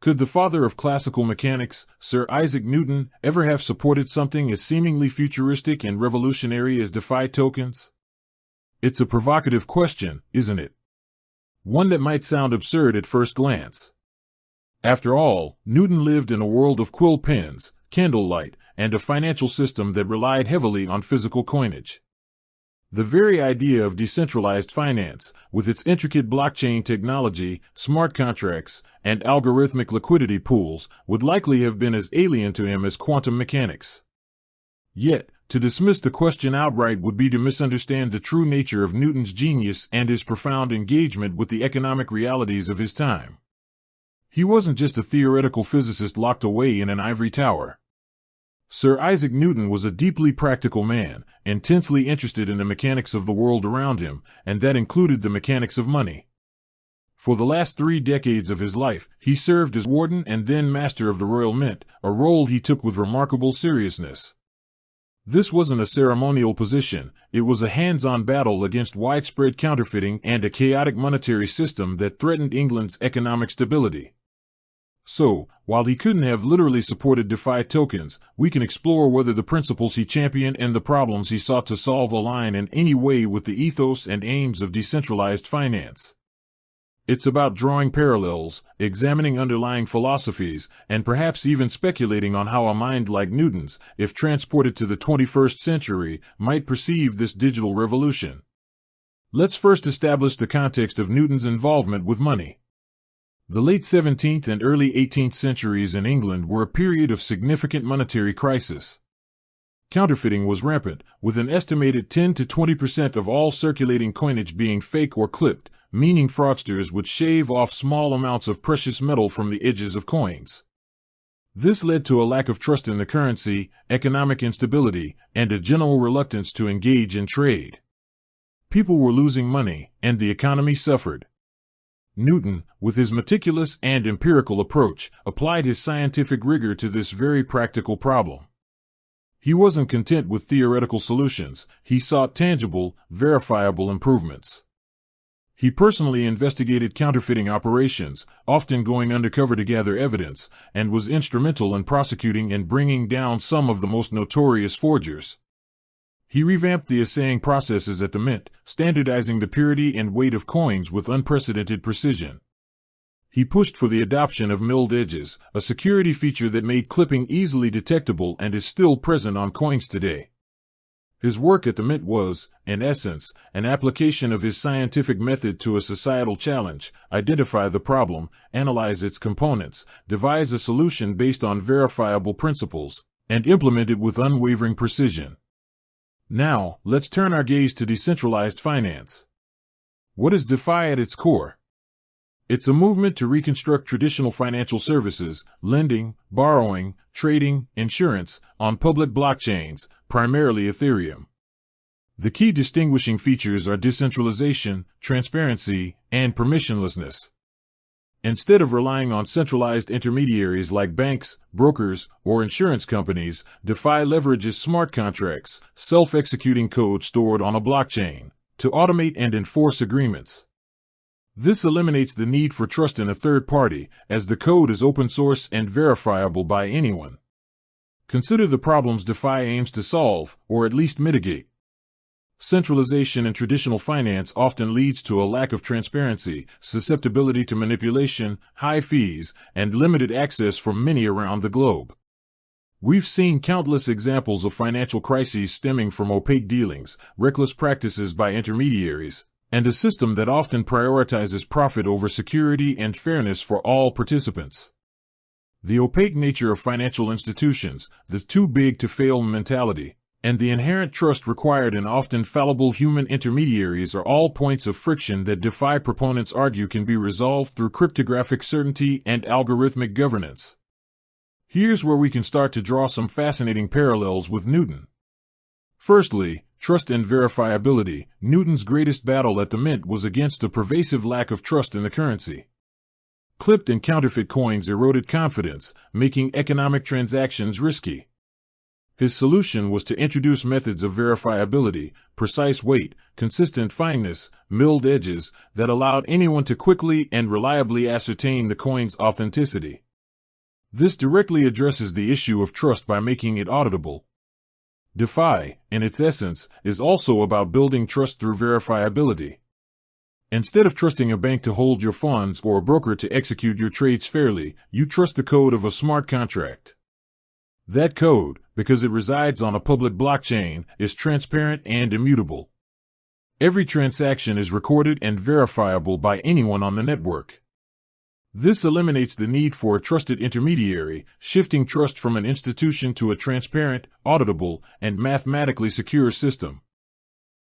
Could the father of classical mechanics, Sir Isaac Newton, ever have supported something as seemingly futuristic and revolutionary as DeFi tokens? It's a provocative question, isn't it? One that might sound absurd at first glance. After all, Newton lived in a world of quill pens, candlelight, and a financial system that relied heavily on physical coinage. The very idea of decentralized finance, with its intricate blockchain technology, smart contracts, and algorithmic liquidity pools, would likely have been as alien to him as quantum mechanics. Yet, to dismiss the question outright would be to misunderstand the true nature of Newton's genius and his profound engagement with the economic realities of his time. He wasn't just a theoretical physicist locked away in an ivory tower. Sir Isaac Newton was a deeply practical man, intensely interested in the mechanics of the world around him, and that included the mechanics of money. For the last 3 decades of his life, he served as warden and then master of the Royal Mint, a role he took with remarkable seriousness. This wasn't a ceremonial position, it was a hands-on battle against widespread counterfeiting and a chaotic monetary system that threatened England's economic stability. So, while he couldn't have literally supported DeFi tokens, we can explore whether the principles he championed and the problems he sought to solve align in any way with the ethos and aims of decentralized finance. It's about drawing parallels, examining underlying philosophies, and perhaps even speculating on how a mind like Newton's, if transported to the 21st century, might perceive this digital revolution. Let's first establish the context of Newton's involvement with money. The late 17th and early 18th centuries in England were a period of significant monetary crisis. Counterfeiting was rampant, with an estimated 10 to 20% of all circulating coinage being fake or clipped, meaning fraudsters would shave off small amounts of precious metal from the edges of coins. This led to a lack of trust in the currency, economic instability, and a general reluctance to engage in trade. People were losing money, and the economy suffered. Newton, with his meticulous and empirical approach, applied his scientific rigor to this very practical problem. He wasn't content with theoretical solutions, he sought tangible, verifiable improvements. He personally investigated counterfeiting operations, often going undercover to gather evidence, and was instrumental in prosecuting and bringing down some of the most notorious forgers. He revamped the assaying processes at the Mint, standardizing the purity and weight of coins with unprecedented precision. He pushed for the adoption of milled edges, a security feature that made clipping easily detectable and is still present on coins today. His work at the Mint was, in essence, an application of his scientific method to a societal challenge: identify the problem, analyze its components, devise a solution based on verifiable principles, and implement it with unwavering precision. Now, let's turn our gaze to decentralized finance. What is DeFi at its core? It's a movement to reconstruct traditional financial services, lending, borrowing, trading, insurance, on public blockchains, primarily Ethereum. The key distinguishing features are decentralization, transparency, and permissionlessness. Instead of relying on centralized intermediaries like banks, brokers, or insurance companies, DeFi leverages smart contracts, self-executing code stored on a blockchain, to automate and enforce agreements. This eliminates the need for trust in a third party, as the code is open source and verifiable by anyone. Consider the problems DeFi aims to solve, or at least mitigate. Centralization in traditional finance often leads to a lack of transparency, susceptibility to manipulation, high fees, and limited access from many around the globe. We've seen countless examples of financial crises stemming from opaque dealings, reckless practices by intermediaries, and a system that often prioritizes profit over security and fairness for all participants. The opaque nature of financial institutions, the too big to fail mentality, and the inherent trust required in often fallible human intermediaries are all points of friction that DeFi proponents argue can be resolved through cryptographic certainty and algorithmic governance. Here's where we can start to draw some fascinating parallels with Newton. Firstly, trust and verifiability. Newton's greatest battle at the Mint was against a pervasive lack of trust in the currency. Clipped and counterfeit coins eroded confidence, making economic transactions risky. His solution was to introduce methods of verifiability, precise weight, consistent fineness, milled edges, that allowed anyone to quickly and reliably ascertain the coin's authenticity. This directly addresses the issue of trust by making it auditable. DeFi, in its essence, is also about building trust through verifiability. Instead of trusting a bank to hold your funds or a broker to execute your trades fairly, you trust the code of a smart contract. That code, because it resides on a public blockchain, is transparent and immutable. Every transaction is recorded and verifiable by anyone on the network. This eliminates the need for a trusted intermediary, shifting trust from an institution to a transparent, auditable, and mathematically secure system.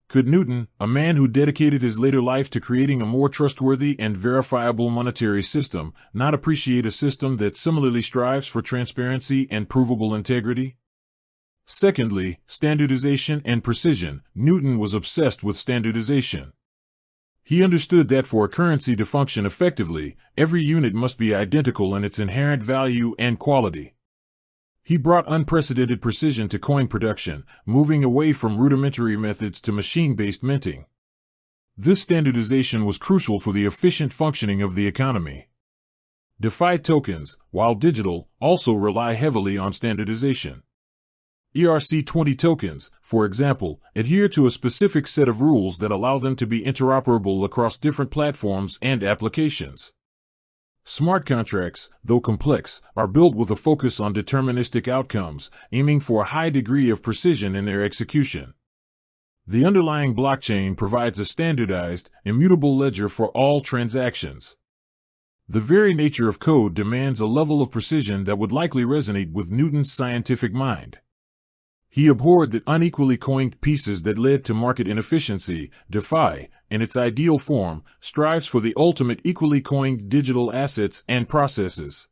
Could Newton, a man who dedicated his later life to creating a more trustworthy and verifiable monetary system, not appreciate a system that similarly strives for transparency and provable integrity? Secondly, standardization and precision. Newton was obsessed with standardization. He understood that for a currency to function effectively, every unit must be identical in its inherent value and quality. He brought unprecedented precision to coin production, moving away from rudimentary methods to machine-based minting. This standardization was crucial for the efficient functioning of the economy. DeFi tokens, while digital, also rely heavily on standardization. ERC-20 tokens, for example, adhere to a specific set of rules that allow them to be interoperable across different platforms and applications. Smart contracts, though complex, are built with a focus on deterministic outcomes, aiming for a high degree of precision in their execution. The underlying blockchain provides a standardized, immutable ledger for all transactions. The very nature of code demands a level of precision that would likely resonate with Newton's scientific mind. He abhorred the unequally coined pieces that led to market inefficiency. DeFi, in its ideal form, strives for the ultimate equally coined digital assets and processes.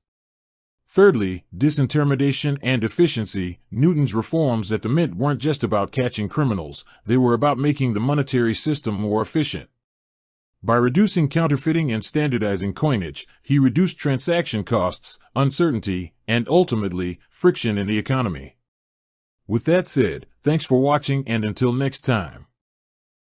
Thirdly, disintermediation and efficiency. Newton's reforms at the Mint weren't just about catching criminals, they were about making the monetary system more efficient. By reducing counterfeiting and standardizing coinage, he reduced transaction costs, uncertainty, and ultimately, friction in the economy. With that said, thanks for watching, and until next time.